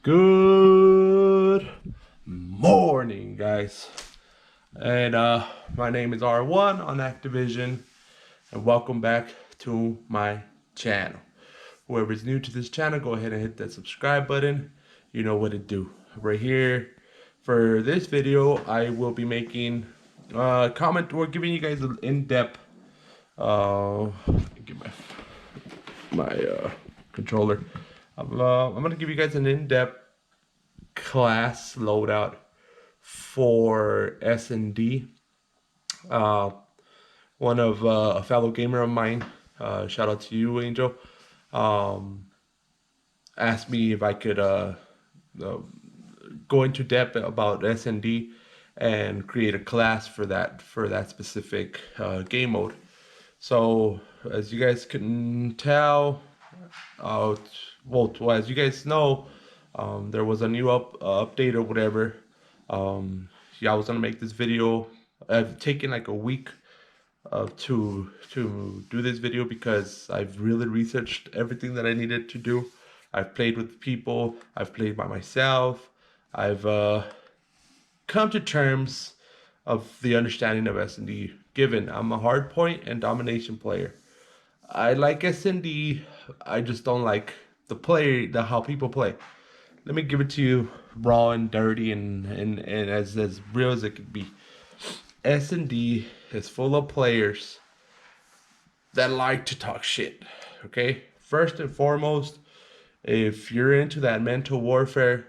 Good morning, guys. And my name is R1 on Activision, and welcome back to my channel. Whoever's new to this channel, go ahead and hit that subscribe button. You know what to do. Right here, for this video, I will be making comment. We're giving you guys an in-depth. Get my controller. I'm gonna give you guys an in-depth class loadout for SND. Uh, One of a fellow gamer of mine, shout out to you, Angel, um, asked me if I could uh, go into depth about SND and create a class for that specific game mode. So as you guys can tell, uh, as you guys know, there was a new update or whatever. Um, yeah, I was gonna make this video. I've taken like a week to do this video because I've really researched everything that I needed to do. I've played with people. I've played by myself. I've come to terms of the understanding of SND. Given I'm a hardpoint and domination player, I like SND. I just don't like the how people play. Let me give it to you raw and dirty and as real as it could be. S&D is full of players that like to talk shit. Okay? First and foremost, if you're into that mental warfare,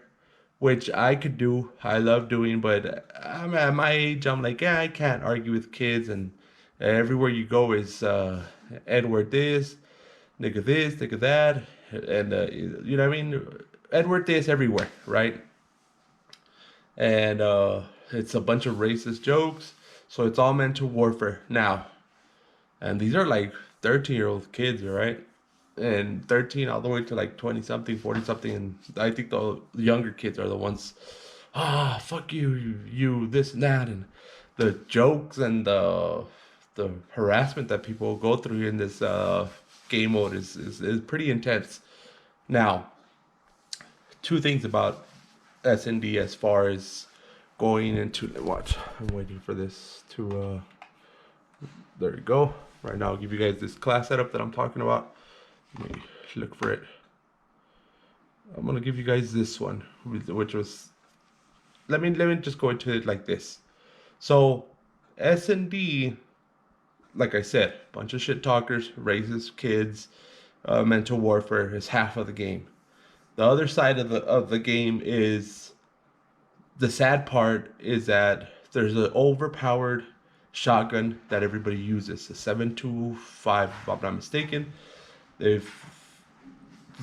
which I could do, I love doing, but I'm at my age, I'm like, yeah, I can't argue with kids, and everywhere you go is Edward this, nigga that, and you know what I mean? Edward this everywhere, right? And it's a bunch of racist jokes, so it's all mental warfare now. And these are like 13-year-old kids, right? And 13 all the way to like 20 something, 40 something. And I think the younger kids are the ones, fuck you, this and that. And the jokes and the harassment that people go through in this game mode is pretty intense. Now, two things about SND as far as going into watch. I'm waiting for this to there you go. Right now I'll give you guys this class setup that I'm talking about. Let me look for it. I'm gonna give you guys this one, which was let me just go into it like this. So SND, like I said, bunch of shit talkers, racist kids, mental warfare is half of the game. The other side of the game is the sad part is that there's an overpowered shotgun that everybody uses, a 7.25, if I'm not mistaken. If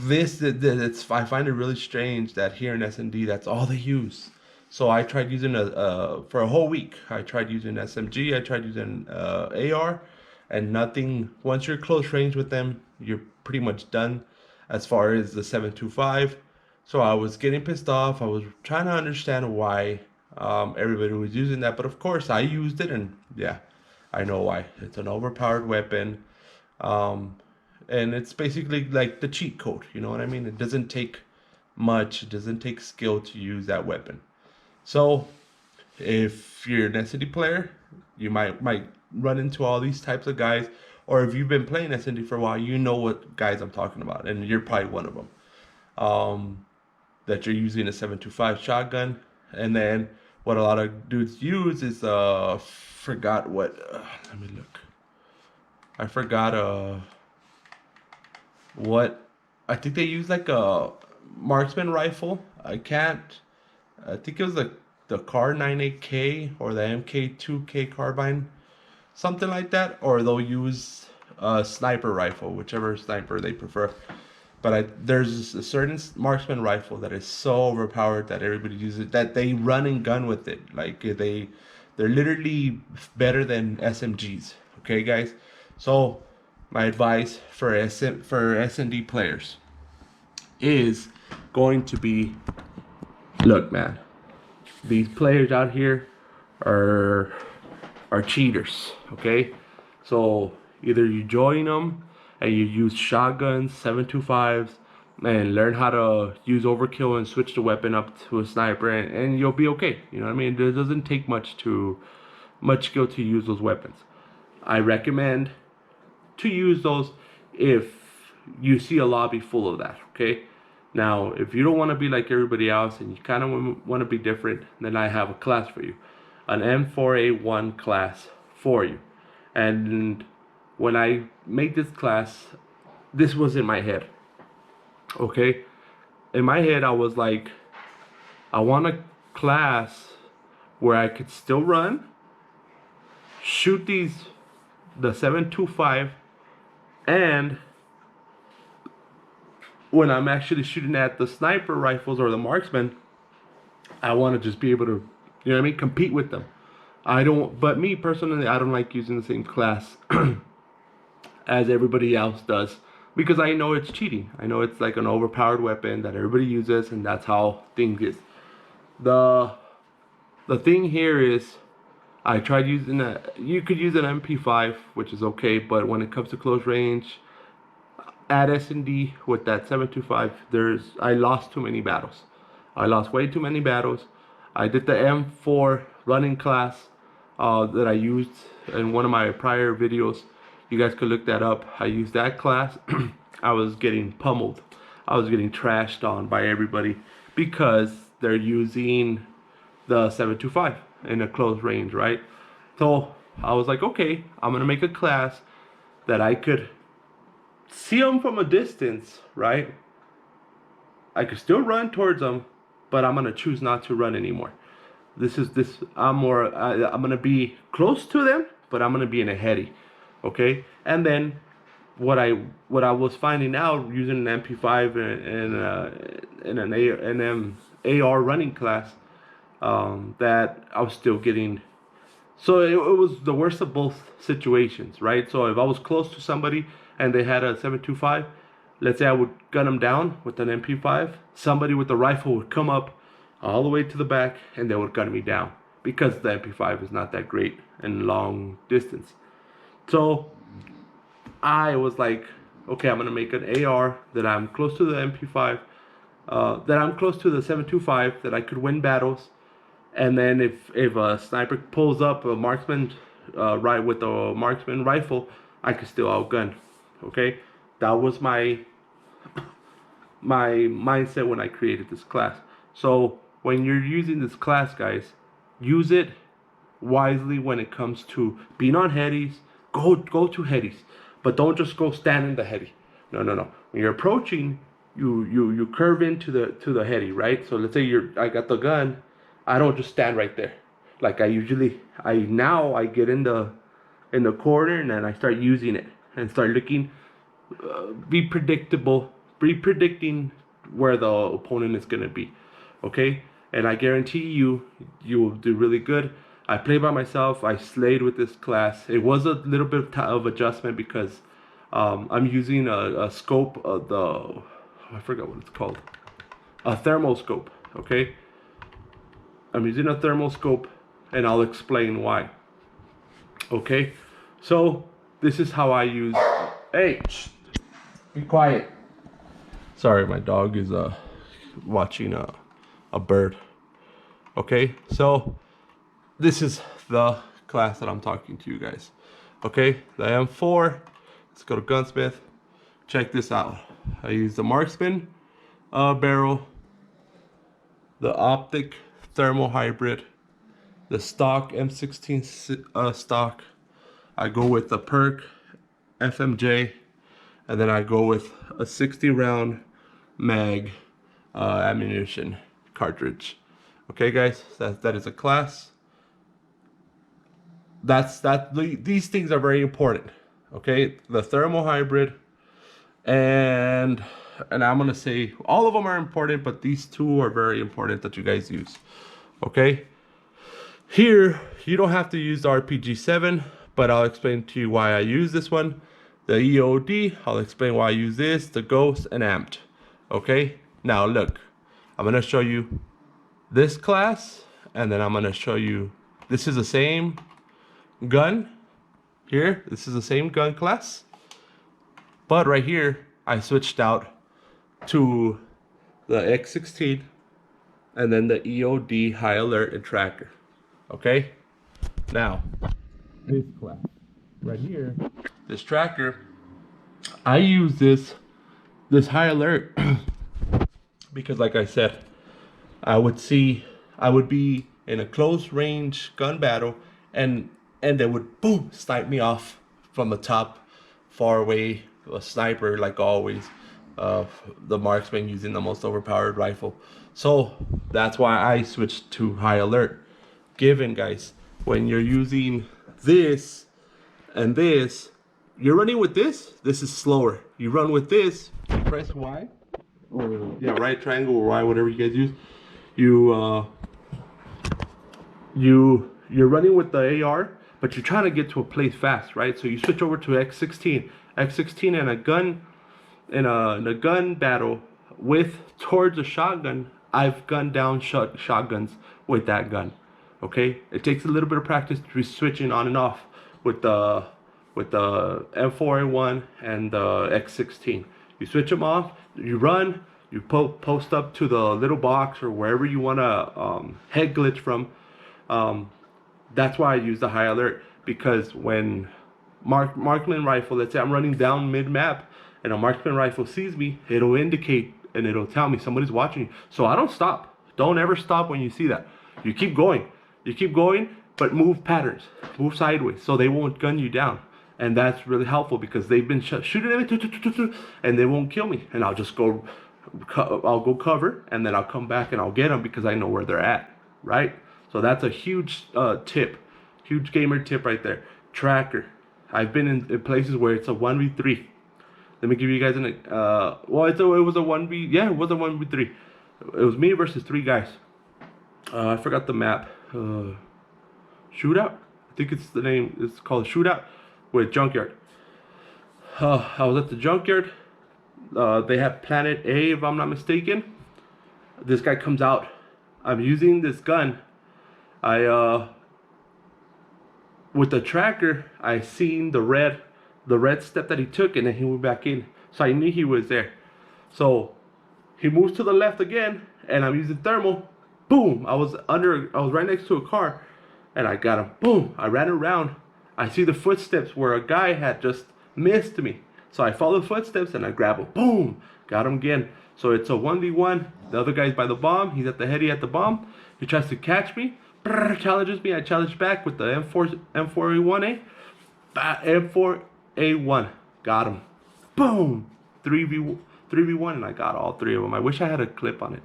it's I find it really strange that here in SND that's all they use. So I tried using a for a whole week. I tried using SMG. I tried using AR, and nothing. Once you're close range with them, you're pretty much done. As far as the 7.25, so I was getting pissed off. I was trying to understand why everybody was using that, but of course I used it, and yeah, I know why. It's an overpowered weapon. Um, and it's basically like the cheat code, you know what I mean? It doesn't take much, it doesn't take skill to use that weapon. So if you're an SND player, you might run into all these types of guys, or if you've been playing SND for a while, you know what guys I'm talking about, and you're probably one of them. Um, that you're using a 7.25 shotgun, and then what a lot of dudes use is forgot what. Let me look. I forgot what I think they use like a marksman rifle. I think it was the Car 98K or the MK2K carbine, something like that, or they'll use a sniper rifle, whichever sniper they prefer. But there's a certain marksman rifle that is so overpowered that everybody uses that they run and gun with it. Like they're literally better than SMGs. Okay, guys. So my advice for SND players is going to be, look, man, these players out here are cheaters. Okay, so either you join them and you use shotguns, 7.25s, and learn how to use overkill and switch the weapon up to a sniper, and you'll be okay. You know what I mean? It doesn't take much skill to use those weapons. I recommend to use those if you see a lobby full of that, okay? Now, if you don't want to be like everybody else and you kind of want to be different, then I have a class for you. An M4A1 class for you. And when I made this class, this was in my head, okay? In my head, I was like, I want a class where I could still run, shoot the 7.25, and when I'm actually shooting at the sniper rifles or the marksman, I want to just be able to, you know what I mean, compete with them. But me personally, I don't like using the same class as everybody else does because I know it's cheating. I know it's like an overpowered weapon that everybody uses, and that's how things is. The thing here is, I tried using you could use an MP5, which is okay, but when it comes to close range, at SND with that 725, I lost too many battles. I lost way too many battles. I did the M4 running class that I used in one of my prior videos. You guys could look that up. I used that class. I was getting pummeled. I was getting trashed on by everybody because they're using the 725 in a close range, right? So I was like, okay, I'm gonna make a class that I could see them from a distance, right? I could still run towards them, but I'm gonna choose not to run anymore. I'm gonna be close to them, but I'm gonna be in a heady, okay? And then what I was finding out using an MP5 and an AR running class, that I was still getting. So it was the worst of both situations, right? So if I was close to somebody and they had a 7.25, let's say I would gun them down with an MP5, somebody with a rifle would come up all the way to the back and they would gun me down because the MP5 is not that great in long distance. So I was like, okay, I'm gonna make an AR that I'm close to the MP5, that I'm close to the 7.25, that I could win battles. And then if a sniper pulls up a marksman, right, with a marksman rifle, I could still outgun. Okay, that was my mindset when I created this class. So when you're using this class, guys, use it wisely when it comes to being on headies. Go to headies, but don't just go stand in the heady. No. When you're approaching, you curve into the heady, right? So let's say I got the gun. I don't just stand right there. Like I get in the corner and then I start using it and start looking, be predicting where the opponent is gonna be, okay? And I guarantee you will do really good. I play by myself. I slayed with this class. It was a little bit of adjustment because I'm using a scope of I forgot what it's called, a thermal scope, okay? I'm using a thermal scope and I'll explain why. Okay, so this is how I use. Hey, shh, be quiet. Sorry, my dog is watching a bird. Okay, so this is the class that I'm talking to you guys. Okay, the M4. Let's go to gunsmith. Check this out. I use the marksman barrel, the optic thermal hybrid, the stock M16 stock. I go with the perk FMJ, and then I go with a 60 round mag ammunition cartridge. Okay, guys, that is a class. These things are very important. Okay, the thermal hybrid, and I'm gonna say all of them are important, but these two are very important that you guys use. Okay, here you don't have to use the RPG-7, but I'll explain to you why I use this one. The EOD, I'll explain why I use this, the Ghost, and Amped. Okay, now look, I'm gonna show you this class, and then I'm gonna show you, this is the same gun here. This is the same gun class, but right here I switched out to the X16 and then the EOD high alert and tracker. Okay? Now, this class right here, this tracker, I use this high alert because like I said, I would be in a close range gun battle and they would boom snipe me off from the top, far away, a sniper like always, the marksman using the most overpowered rifle. So that's why I switched to high alert. Given guys, when you're using this and this, you're running with this is slower. You run with this, you press Y, or yeah, right triangle or Y, whatever you guys use. You're running with the AR, but you're trying to get to a place fast, right? So you switch over to X16 and a gun in a gun battle with towards a shotgun. I've gunned down shotguns with that gun. Okay, it takes a little bit of practice to be switching on and off with the M4A1 and the X16. You switch them off, you run, you post up to the little box or wherever you want to head glitch from. That's why I use the high alert, because when marksman rifle, let's say I'm running down mid map and a marksman rifle sees me, it'll indicate and it'll tell me somebody's watching you. So I don't stop. Don't ever stop when you see that. You keep going. You keep going, but move patterns, move sideways, so they won't gun you down. And that's really helpful because they've been shooting at me, and they won't kill me. And I'll just go, I'll go cover, and then I'll come back and I'll get them because I know where they're at, right? So that's a huge tip, huge gamer tip right there. Tracker. I've been in places where it's a 1v3. Let me give you guys an, it was a 1v, yeah, it was a 1v3. It was me versus 3 guys. I forgot the map. Shootout? I think it's the name. It's called Shootout with Junkyard. I was at the Junkyard. They have Planet A, if I'm not mistaken. This guy comes out. I'm using this gun. With the tracker, I seen the red step that he took, and then he went back in. So I knew he was there. So he moves to the left again, and I'm using thermal. Boom! I was right next to a car, and I got him. Boom! I ran around. I see the footsteps where a guy had just missed me. So I follow the footsteps and I grab him. Boom! Got him again. So it's a 1v1. The other guy's by the bomb. He's at the heady at the bomb. He tries to catch me. Challenges me. I challenge back with the M4A1A. M4A1. Got him. Boom! 3v1, and I got all 3 of them. I wish I had a clip on it.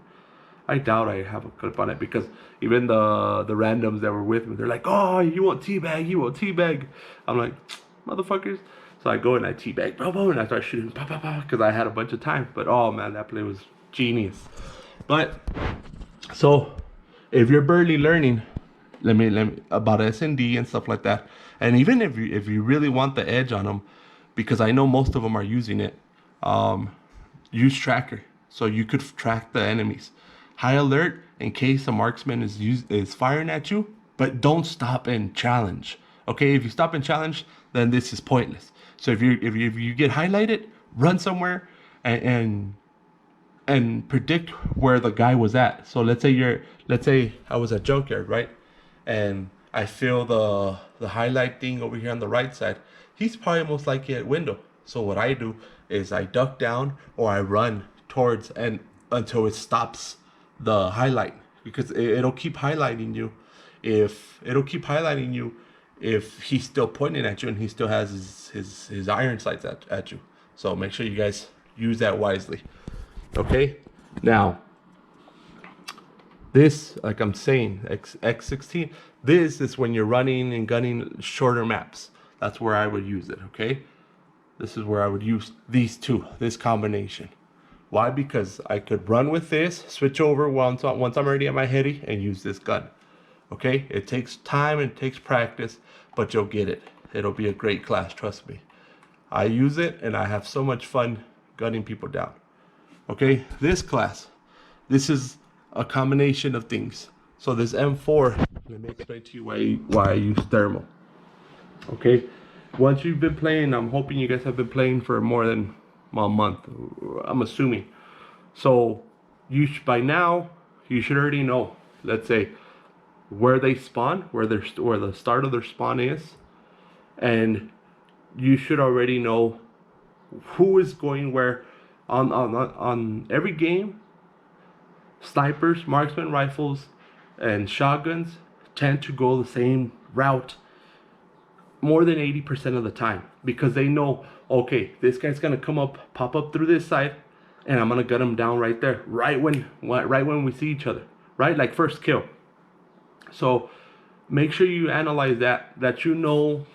I doubt I have a clip on it because even the randoms that were with me, they're like, "Oh, you want teabag? You want teabag?" I'm like, "Motherfuckers!" So I go and I teabag, and I start shooting, because I had a bunch of time. But oh man, that play was genius. But so if you're barely learning, let me about SND and stuff like that, and even if you really want the edge on them, because I know most of them are using it, use tracker so you could track the enemies. High alert in case a marksman is firing at you, but don't stop and challenge. Okay, if you stop and challenge, then this is pointless. So if you get highlighted, run somewhere and predict where the guy was at. So let's say I was at Junkyard, right? And I feel the highlight thing over here on the right side. He's probably most likely at window. So what I do is I duck down or I run towards and until it stops the highlight, because it'll keep highlighting you if he's still pointing at you and he still has his iron sights at you. So make sure you guys use that wisely. Okay, now this, like I'm saying, X16, this is when you're running and gunning shorter maps. That's where I would use it. Okay, this is where I would use these two, this combination. Why? Because I could run with this, switch over once I'm already at my heady, and use this gun. Okay, it takes time and it takes practice, but you'll get it. It'll be a great class, trust me. I use it and I have so much fun gunning people down. Okay, this class, this is a combination of things. So this M4, let me explain to you why I use thermal. Okay, once you've been playing, I'm hoping you guys have been playing for more than a month, I'm assuming. So by now you should already know, let's say, where they spawn, where the start of their spawn is, and you should already know who is going where. On every game, snipers, marksman rifles, and shotguns tend to go the same route more than 80% of the time, because they know, okay, this guy's gonna pop up through this side, and I'm gonna gut him down right there, right when we see each other, right? Like first kill. So make sure you analyze that you know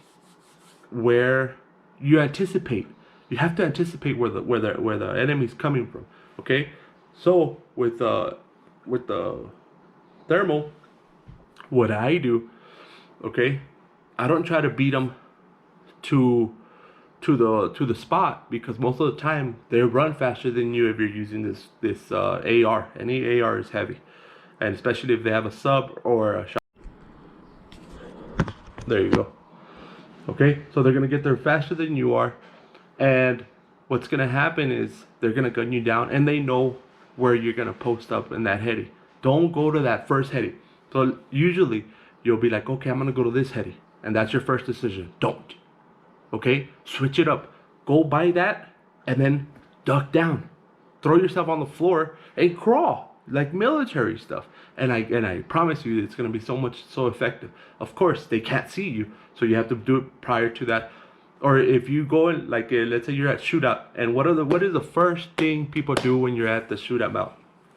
where you anticipate. You have to anticipate where the enemy's coming from. Okay, so with the thermal, what I do, okay, I don't try to beat them to the spot, because most of the time they run faster than you if you're using this AR. Any AR is heavy, and especially if they have a sub or a shot. There you go. Okay, so they're gonna get there faster than you are, and what's gonna happen is they're gonna gun you down, and they know where you're gonna post up in that heady. Don't go to that first heady. So usually you'll be like, okay, I'm gonna go to this heady, and that's your first decision. Don't. Okay, switch it up. Go by that, and then duck down. Throw yourself on the floor and crawl like military stuff. And I promise you, it's gonna be so effective. Of course, they can't see you, so you have to do it prior to that. Or if you go in, like let's say you're at shootout, and what is the first thing people do when you're at the shootout mount?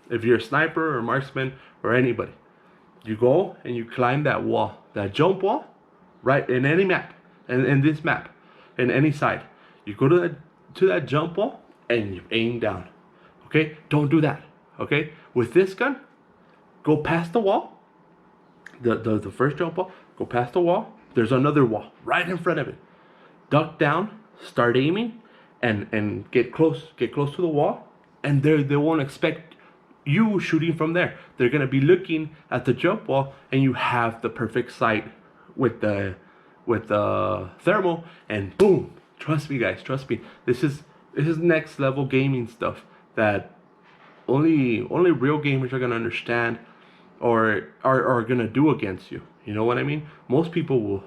If you're a sniper or marksman or anybody, you go and you climb that wall, that jump wall, right? In any map, and in this map, in any side, you go to that jump wall and you aim down. Okay, don't do that. Okay, with this gun, go past the wall, the first jump wall, go past the wall. There's another wall right in front of it. Duck down, start aiming, and get close to the wall, and they won't expect you shooting from there. They're gonna be looking at the jump wall, and you have the perfect sight with the thermal, and boom. Trust me, guys. Trust me. This is next level gaming stuff that only real gamers are gonna understand, or are gonna do against you. You know what I mean? Most people will.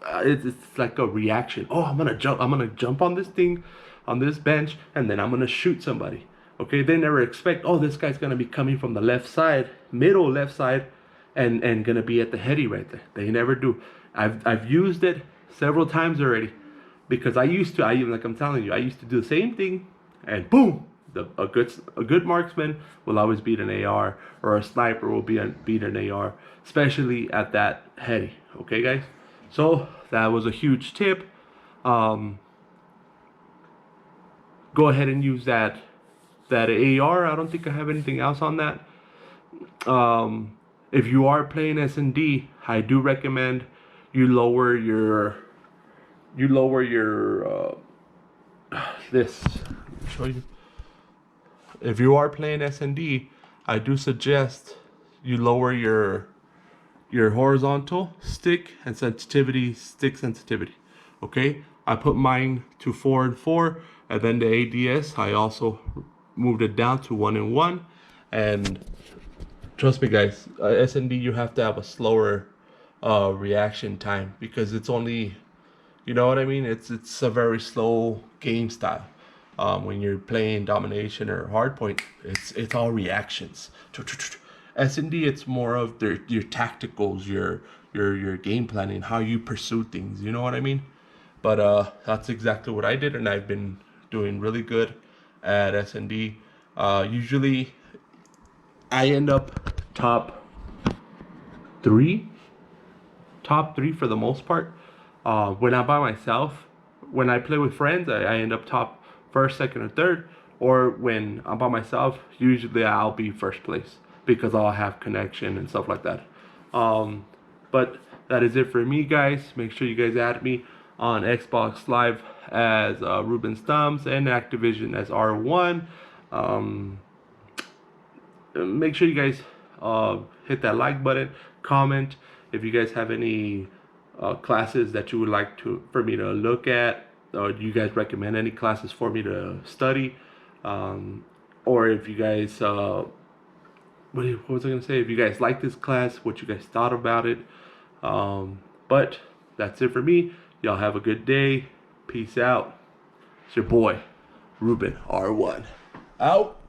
It's like a reaction. Oh, I'm gonna jump on this thing, on this bench, and then I'm gonna shoot somebody. Okay, they never expect, oh, this guy's gonna be coming from the left side, middle left side, and gonna be at the heady right there. They never do. I've used it several times already, because I like I'm telling you, I used to do the same thing, and boom, a good marksman will always beat an AR, or a sniper will beat an AR, especially at that heady. Okay, guys. So that was a huge tip. Go ahead and use that AR. I don't think I have anything else on that. If you are playing SND, I do recommend you lower your this. Let me show you. If you are playing SND, I do suggest you lower your horizontal stick sensitivity. Okay, I put mine to 4 and 4, and then the ADS I also moved it down to 1 and 1. And trust me, guys, SND, you have to have a slower reaction time, because it's only, you know what I mean, it's a very slow game style. When you're playing domination or hardpoint, it's all reactions. S&D, it's more of your tacticals, your game planning, how you pursue things. You know what I mean? But that's exactly what I did, and I've been doing really good at S&D. Usually, I end up top three for the most part. When I'm by myself, when I play with friends, I end up top first, second, or third. Or when I'm by myself, usually I'll be first place, because I'll have connection and stuff like that. But that is it for me, guys. Make sure you guys add me on Xbox Live as Ruben Thumbs, and Activision as R1. Make sure you guys hit that like button, comment if you guys have any classes that you would like for me to look at, or you guys recommend any classes for me to study. or if you guys, what was I gonna say? If you guys like this class, what you guys thought about it. But that's it for me. Y'all have a good day. Peace out. It's your boy, Ruben R1. Out.